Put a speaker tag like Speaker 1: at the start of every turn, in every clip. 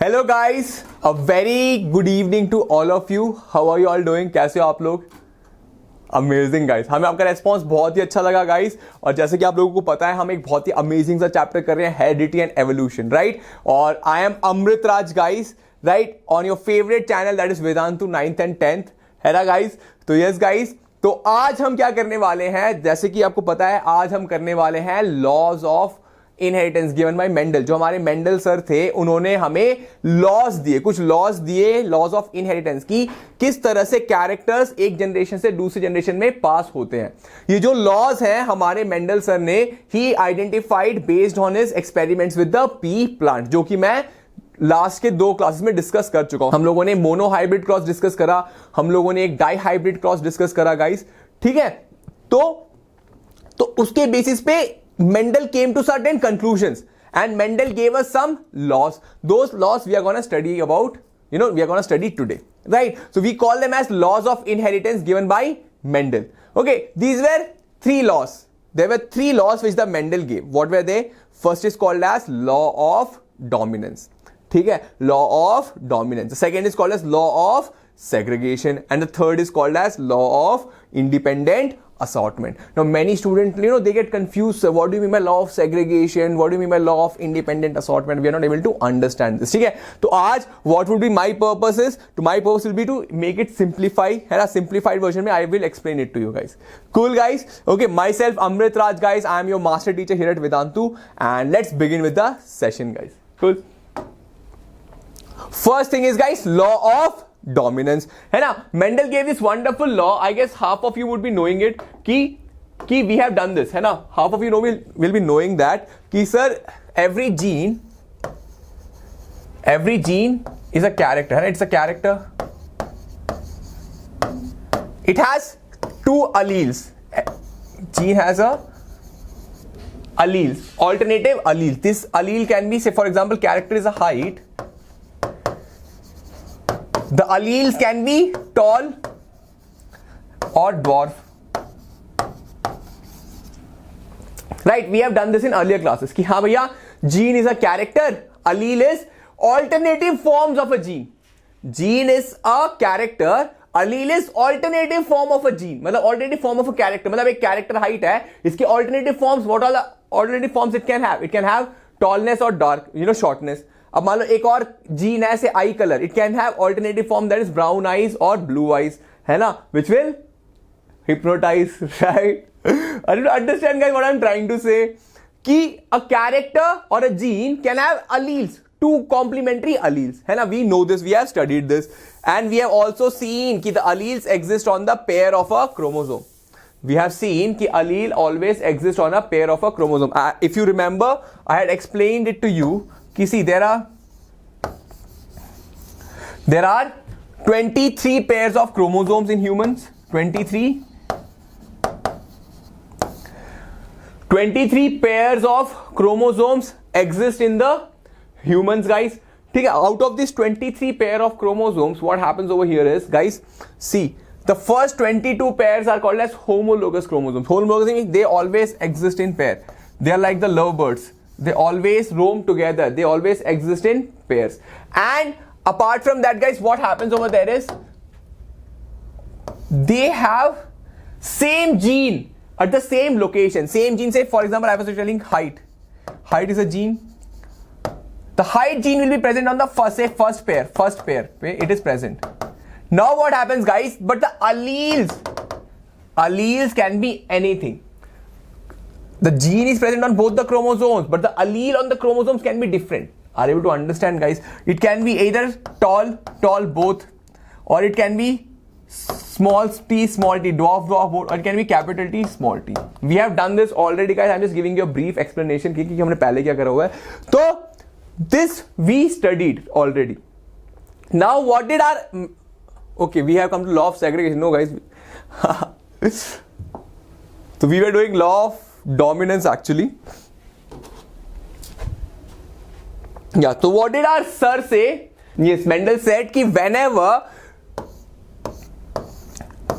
Speaker 1: Hello guys, a very good evening to all of you. How are you all doing? कैसे हो आप लोग? Amazing guys, हमें आपका रेस्पॉन्स बहुत ही अच्छा लगा गाइस. और जैसे कि आप लोगों को पता है, हम एक बहुत ही अमेजिंग सा चैप्टर कर रहे हैं, हेरिडिटी एंड एवोल्यूशन, राइट? और I am Amrit Raj guys, right, on your favourite channel that is Vedantu 9th and 10th, है ना गाइस? तो यस गाइस, तो आज हम क्या करने वाले हैं, जैसे कि आपको पता है, आज हम करने वाले हैं laws of inheritance given by Mendel. जो हमारे मेंडल सर थे, उन्होंने हमें लॉज दिए, कुछ लॉज दिए, लॉज ऑफ इनहेरिटेंस की, किस तरह से कैरेक्टर्स एक जनरेशन से दूसरी जनरेशन में पास होते हैं. ये जो लॉज हैं, हमारे मेंडल सर ने ही identified based on his experiments with the P plant, जो कि मैं लास्ट के 2 क्लासेस में डिस्कस कर चुका हूं. हम लोगों ने मोनो हाइब्रिड क्रॉस डिस्कस करा, हम लोगों ने एक डाई हाइब्रिड क्रॉस डिस्कस करा गाइस, ठीक है? तो उसके बेसिस पे Mendel came to certain conclusions and Mendel gave us some laws. Those laws we are going to study about, we are going to study today, right? So we call them as laws of inheritance given by Mendel. Okay, these were 3 laws. There were 3 laws which the Mendel gave. What were they? First is called as law of dominance. ठीक है, law of dominance. The second is called as law of segregation, and the third is called as law of independent assortment. Now many students, they get confused. So what do you mean by law of segregation? What do you mean by law of independent assortment? We are not able to understand this. ठीक है, तो आज what would be my purpose is, my purpose will be to make it simplify, है ना? Simplified version में I will explain it to you guys. Cool guys? Okay, myself Amrit Raj guys, I am your master teacher here at Vedantu, and let's begin with the session guys. Cool. First thing is guys, law of dominance, है ना? Mendel gave this wonderful law. I guess half of you would be knowing it कि we have done this, है ना? Half of you will be knowing that कि sir, every gene is a character, है ना? It's a character. It has 2 alleles. Gene has a alleles, alternative alleles. This allele can be, say for example, character is a height. The alleles can be tall or dwarf. Right, we have done this in earlier classes कि हाँ भैया, gene is a character, allele is alternative forms of a gene. Gene is a character, allele is alternative form of a gene. मतलब alternative form of a character, मतलब एक character height है, इसके alternative forms, what are the alternative forms it can have? It can have tallness or dark, shortness. अब मान लो एक और gene है, say eye colour, it can have alternative form that is brown eyes और blue eyes, है ना? Which will hypnotise, right? Understand guys what I am trying to say, कि a character और a gene can have alleles, 2 complementary alleles, है ना? We know this, we have studied this, and we have also seen कि the alleles exist on the pair of a chromosome. We have seen कि allele always exists on a pair of a chromosome. If you remember, I had explained it to you कि see, there are 23 pairs of chromosomes in humans. 23 pairs of chromosomes exist in the humans guys. ठीक है, out of this 23 pair of chromosomes, what happens over here is guys, see, the first 22 pairs are called as homologous chromosomes. Homologous means they always exist in pair. They are like the lovebirds. They always roam together. They always exist in pairs. And apart from that guys, what happens over there is they have same gene at the same location. Same gene, say for example, I was telling height. Height is a gene. The height gene will be present on the first pair. It is present. Now what happens guys? But the alleles can be anything. The gene is present on both the chromosomes, but the allele on the chromosomes can be different. Are you able to understand guys? It can be either tall both, or it can be small t, dwarf both, or it can be capital T, small t. We have done this already guys. I'm just giving you a brief explanation कि हमने पहले क्या करा हुआ है. तो this we studied already. Now what did our, okay, we have come to law of segregation. No guys. So we were doing law of dominance actually. Yeah, so what did our sir say? Yes, Mendel said कि whenever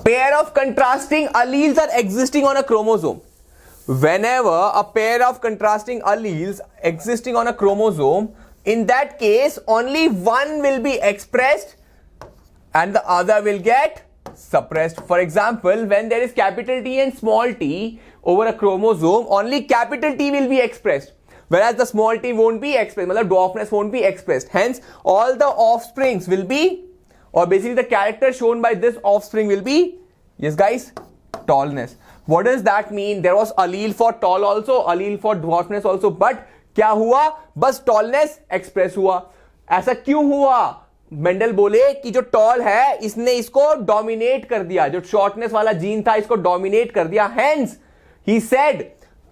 Speaker 1: pair of contrasting alleles are existing on a chromosome, whenever a pair of contrasting alleles existing on a chromosome, in that case only one will be expressed and the other will get suppressed. For example, when there is capital T and small t over a chromosome, only capital T will be expressed, whereas the small t won't be expressed, matlab dwarfness won't be expressed. Hence, all the offsprings will be, or basically the character shown by this offspring will be, yes guys, tallness. What does that mean? There was allele for tall also, allele for dwarfness also, but क्या हुआ? बस tallness express हुआ. ऐसा क्यों हुआ? Mendel बोले कि जो टॉल है इसने इसको डोमिनेट कर दिया, जो शॉर्टनेस वाला जीन था इसको डोमिनेट कर दिया. Hence he said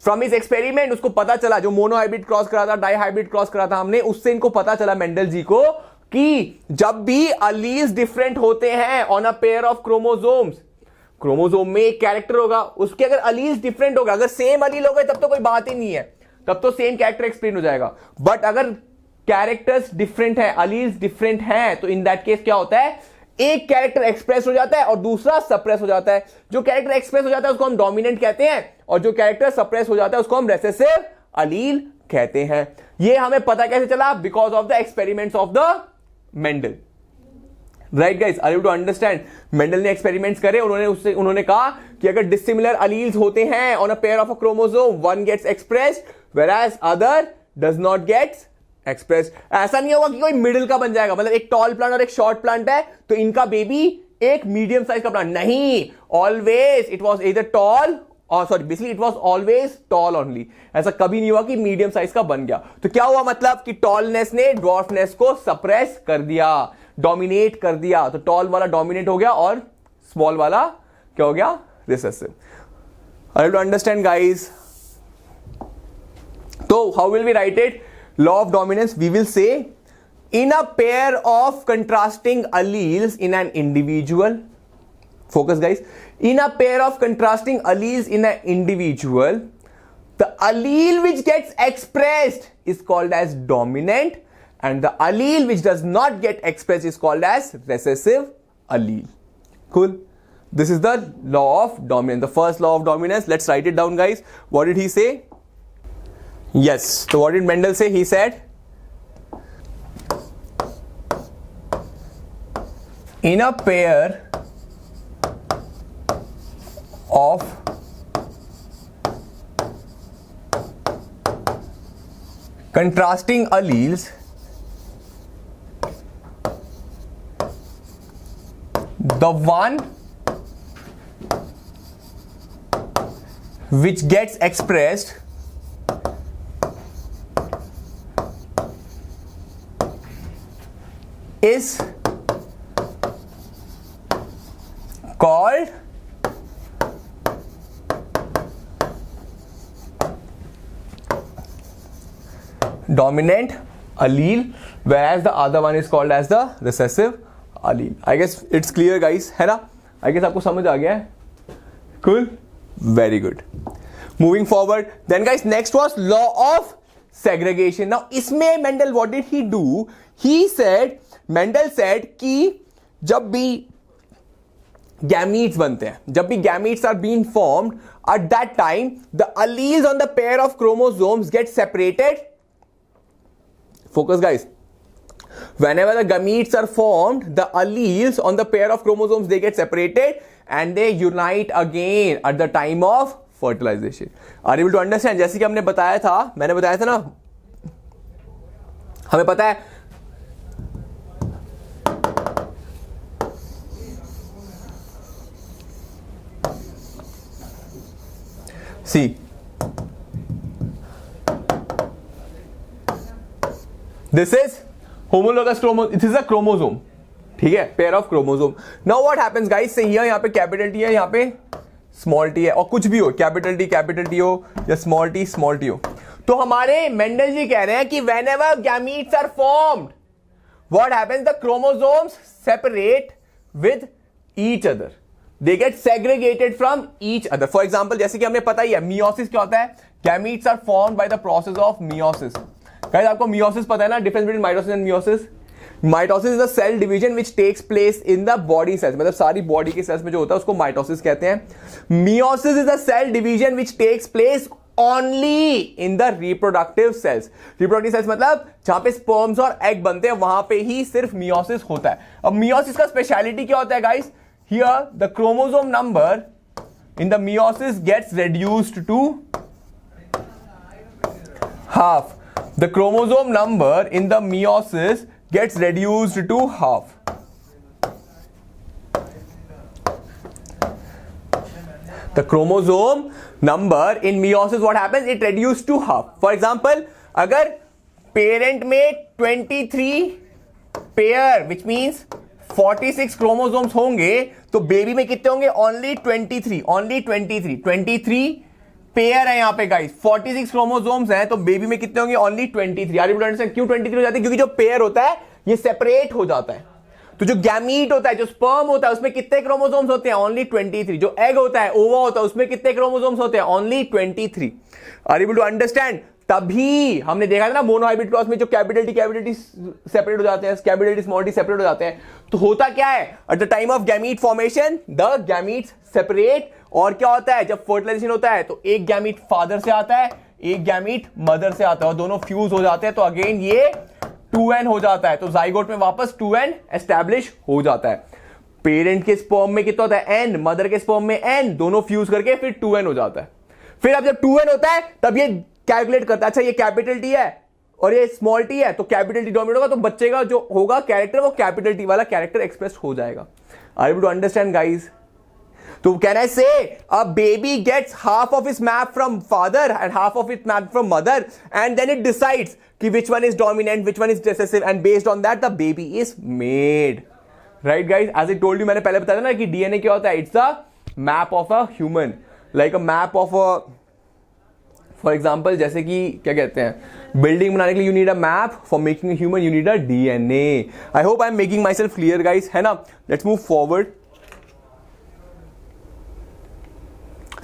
Speaker 1: from his experiment, उसको पता चला, जो मोनोहाइब्रिड क्रॉस करा था, डाइहाइब्रिड क्रॉस करा था हमने, उससे इनको पता चला मेंडल जी को कि जब भी अलील्स डिफरेंट होते हैं on a pair of chromosomes, chromosome में एक कैरेक्टर होगा, उसके अगर अलील्स डिफरेंट होगा, अगर सेम अलील हो गए तब तो कोई बात ही नहीं है, तब तो सेम कैरेक्टर एक्सप्लेन हो जाएगा. बट अगर कैरेक्टर्स डिफरेंट है, अलील्स डिफरेंट हैं, तो इन दैट केस क्या होता है, एक कैरेक्टर एक्सप्रेस हो जाता है और दूसरा सप्रेस हो जाता है. जो कैरेक्टर एक्सप्रेस हो जाता है उसको हम डोमिनेंट कहते हैं, और जो कैरेक्टर सप्रेस हो जाता है उसको हम रेसेसिव अलील कहते हैं. ये हमें पता कैसे चला? Because of the experiments of the Mendel. Right guys, are you to understand? Mendel ने एक्सपेरिमेंट्स करे, उन्होंने कहा कि अगर डिसिमिलर अलील्स होते हैं on a pair of a chromosome, one gets expressed whereas other does not get expressed. ऐसा नहीं होगा कि कोई मिडिल का बन जाएगा, मतलब एक टॉल प्लांट और एक शॉर्ट प्लांट है तो इनका बेबी एक मीडियम साइज का प्लांट नहीं. Always it was either tall, और sorry basically it was always tall only. ऐसा कभी नहीं हुआ कि मीडियम साइज का बन गया. तो क्या हुआ? मतलब कि टॉलनेस ने ड्वार्फनेस को सप्रेस कर दिया, डोमिनेट कर दिया. तो टॉल वाला डोमिनेट हो गया और स्मॉल वाला क्या हो गया? Recessive. I will understand guys. So how will we write it? Law of dominance, we will say in a pair of contrasting alleles in an individual, focus guys, in a pair of contrasting alleles in an individual, the allele which gets expressed is called as dominant and the allele which does not get expressed is called as recessive allele. Cool? This is the law of dominance, the first law of dominance. Let's write it down guys. What did he say? Yes, so what did Mendel say? He said in a pair of contrasting alleles, the one which gets expressed is called dominant allele, whereas the other one is called as the recessive allele. I guess it's clear guys, है ना? I guess आपको समझ आ गया है. Cool? Very good. Moving forward, then guys, next was law of segregation. Now इसमें Mendel what did he do? He said, Mendel said कि जब भी gametes बनते हैं, जब भी gametes are being formed, at that time the alleles on the pair of chromosomes get separated. Focus guys. Whenever the gametes are formed, the alleles on the pair of chromosomes they get separated and they unite again at the time of fertilization. Are you able to understand? जैसे कि हमने बताया था, मैंने बताया था ना, हमें पता है See, this is homologous chromosome. This is a chromosome. ठीक है, pair of chromosome. Now what happens guys? से यहाँ पे capital T है, यहाँ पे small t है, और कुछ भी हो, capital T हो या small t हो. तो हमारे मेंडल जी कह रहे हैं कि whenever gametes are formed, what happens? The chromosomes separate with each other. They get segregated from each other. For example, जैसे कि हमें पता ही है meiosis क्या होता है? Gametes are formed by the process of meiosis. Guys, आपको meiosis पता है ना? Difference between mitosis and meiosis. Mitosis is a cell division which takes place in the body cells. मतलब सारी body के cells में जो होता है उसको mitosis कहते हैं. Meiosis is a cell division which takes place only in the reproductive cells. Reproductive cells मतलब जहां पे स्पर्म्स और एग बनते हैं वहां पे ही सिर्फ मियोसिस होता है। अब मियोसिस का स्पेशलिटी क्या होता है guys? Here the chromosome number in the meiosis gets reduced to half. The chromosome number in the meiosis gets reduced to half. The chromosome number in meiosis, what happens? It reduces to half. For example, अगर parent में 23 pair, which means 46 chromosomes होंगे, तो baby में कितने होंगे? Only 23. Only 23. 23 pair है यहां पे गाइस, 46 क्रोमोसोम्स हैं, तो बेबी में कितने होंगे? ओनली 23। आर यू अंडरस्टैंड क्यों 23 हो जाते हैं? क्योंकि जो पेयर होता है ये सेपरेट हो जाता है। तो जो गैमीट होता है, जो स्पर्म होता है, उसमें कितने क्रोमोसोम्स होते हैं? ओनली 23। जो एग होता है, ओवा होता है, उसमें कितने क्रोमोसोम्स होते हैं? Only 23। Are you to understand? तभी हमने देखा था ना मोनोहाइब्रिड क्रॉस में जो कैपिटल टी सेपरेट हो जाते हैं, capital T small T separate हो जाते हैं। तो होता क्या है? At the time of gamete formation the gametes separate. और क्या होता है जब फर्टिलाइजेशन होता है? तो एक गैमीट फादर से आता है, एक गैमीट मदर से आता है, और दोनों फ्यूज हो जाते हैं, तो अगेन ये 2n हो जाता है। तो जाइगोट में वापस 2n एस्टैब्लिश हो जाता है। पेरेंट के स्पर्म में कितना होता है? n, मदर के स्पर्म में n, दोनों फ्यूज करके फिर 2n हो जाता है। फिर अब जब 2n होता है तब ये कैलकुलेट करता है, अच्छा ये कैपिटल टी है और ये स्मॉल टी है, तो कैपिटल टी डोमिनेट होगा, तो बच्चे का जो होगा कैरेक्टर वो कैपिटल टी वाला कैरेक्टर एक्सप्रेस हो जाएगा। Are you to understand guys? So can I say a baby gets half of its map from father and half of its map from mother, and then it decides कि which one is dominant, which one is recessive, and based on that the baby is made. Right guys? As I told you, मैंने पहले बताया ना कि DNA क्या होता है? It's the map of a human, like a map of a, for example, जैसे कि क्या कहते हैं, बिल्डिंग बनाने के लिए you need a map, for making a human you need a DNA. I hope I'm making myself clear guys, है ना? Let's move forward.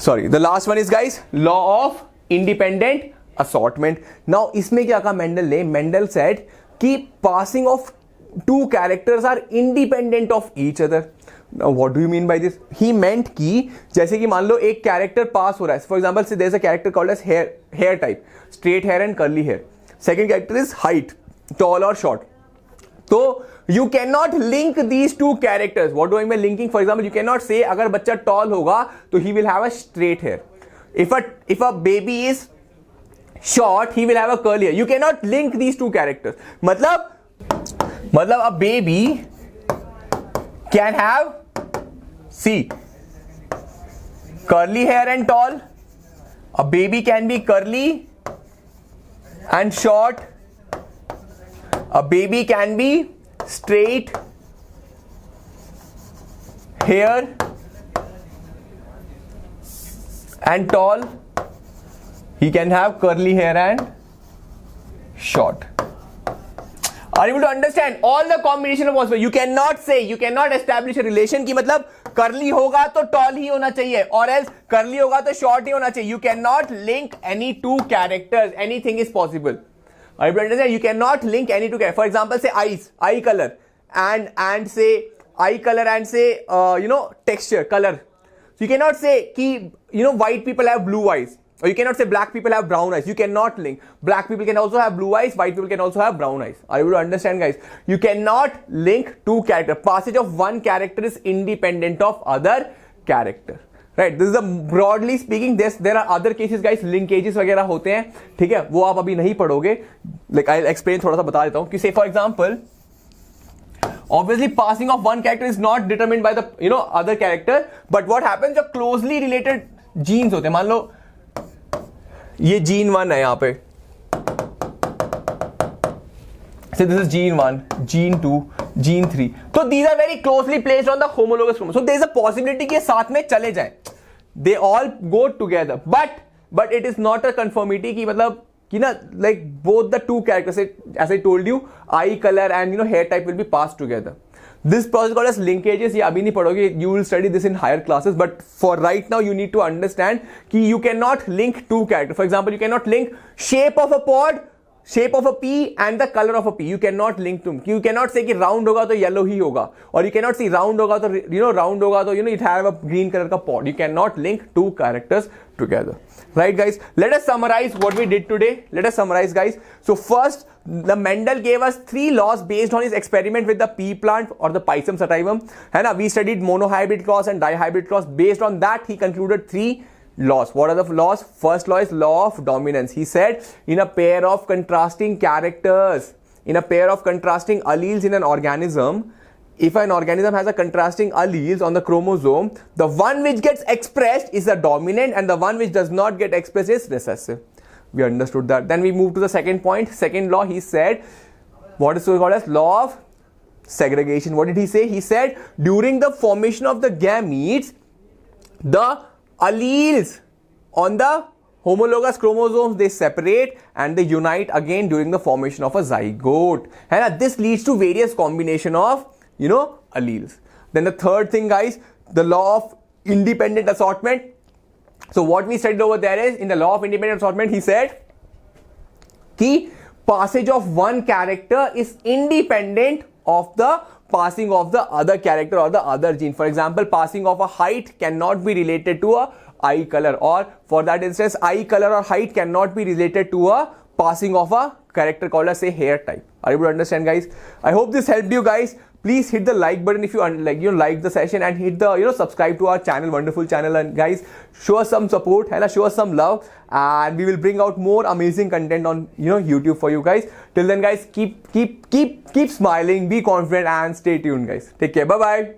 Speaker 1: Sorry, the last one is guys law of independent assortment. Now इसमें क्या कहा Mendel ने? Mendel said कि passing of two characters are independent of each other. Now what do you mean by this? He meant कि जैसे कि मान लो एक कैरेक्टर पास हो रहा है, for example say there is a character called as hair type, straight hair and curly hair. Second character is height, tall or short. तो you cannot link these two characters. What do I mean linking? For example, you cannot say अगर बच्चा tall होगा तो he will have a straight hair. If a baby is short, he will have a curly hair. You cannot link these two characters. मतलब a baby can have, see, curly hair and tall. A baby can be curly and short. A baby can be straight hair and tall. He can have curly hair and short. Are you able to understand? All the combination of possible. You cannot say, you cannot establish a relation की मतलब curly होगा तो tall ही होना चाहिए, or else curly होगा तो short ही होना चाहिए. You cannot link any two characters. Anything is possible. I understand. You cannot link any two characters. For example, say eyes, eye color, and say eye color and say texture, color. So you cannot say कि white people have blue eyes, or you cannot say black people have brown eyes. You cannot link. Black people can also have blue eyes. White people can also have brown eyes. Are you able to understand, guys? You cannot link two characters. Passage of one character is independent of other character. Right, this is a broadly speaking. There are other cases guys, linkages वगैरह होते हैं, ठीक है, वो आप अभी नहीं पढ़ोगे. Like I'll explain, थोड़ा सा बता देता हूँ कि say for example, obviously passing of one character is not determined by the other character, but what happens जब closely related genes होते हैं, मान लो ये gene 1 है यहाँ पे, say this is gene 1, gene 2, gene 3. So these are very closely placed on the homologous chromosome. So there is a possibility कि ये साथ में चले जाएं. They all go together. But it is not a conformity कि मतलब कि ना like both the two characters, as I told you, eye color and hair type will be passed together. This process called as linkages. ये अभी नहीं पढ़ोगे. You will study this in higher classes. But for right now, you need to understand कि you cannot link two characters. For example, you cannot link shape of a pod, shape of a pea and the color of a pea. You cannot link to. You cannot say कि round होगा तो yellow ही होगा, or you cannot say round होगा तो round होगा तो it have a green color का pod. You cannot link two characters together. Right, guys? Let us summarize what we did today. Let us summarize, guys. So first, the Mendel gave us 3 laws based on his experiment with the pea plant or the Pisum sativum. And we studied monohybrid cross and dihybrid cross. Based on that, he concluded 3 laws. What are the laws? First law is law of dominance. He said in a pair of contrasting characters, in a pair of contrasting alleles in an organism, if an organism has a contrasting alleles on the chromosome, the one which gets expressed is the dominant and the one which does not get expressed is recessive. We understood that. Then we move to the second point. Second law, he said, what is called as law of segregation. What did he say? He said during the formation of the gametes, the alleles on the homologous chromosomes, they separate and they unite again during the formation of a zygote. And this leads to various combination of alleles. Then the third thing, guys, the law of independent assortment. So what we studied over there is in the law of independent assortment, he said कि passage of one character is independent of the passing of the other character or the other gene. For example, passing of a height cannot be related to a eye color, or for that instance, eye color or height cannot be related to a passing of a character called as say hair type. Are you able to understand, guys? I hope this helped you guys. Please hit the like button if you like the session, and hit the subscribe to our channel, wonderful channel, and guys, show us some support and show us some love, and we will bring out more amazing content on YouTube for you guys. Till then, guys, keep smiling, be confident, and stay tuned, guys. Take care. Bye bye.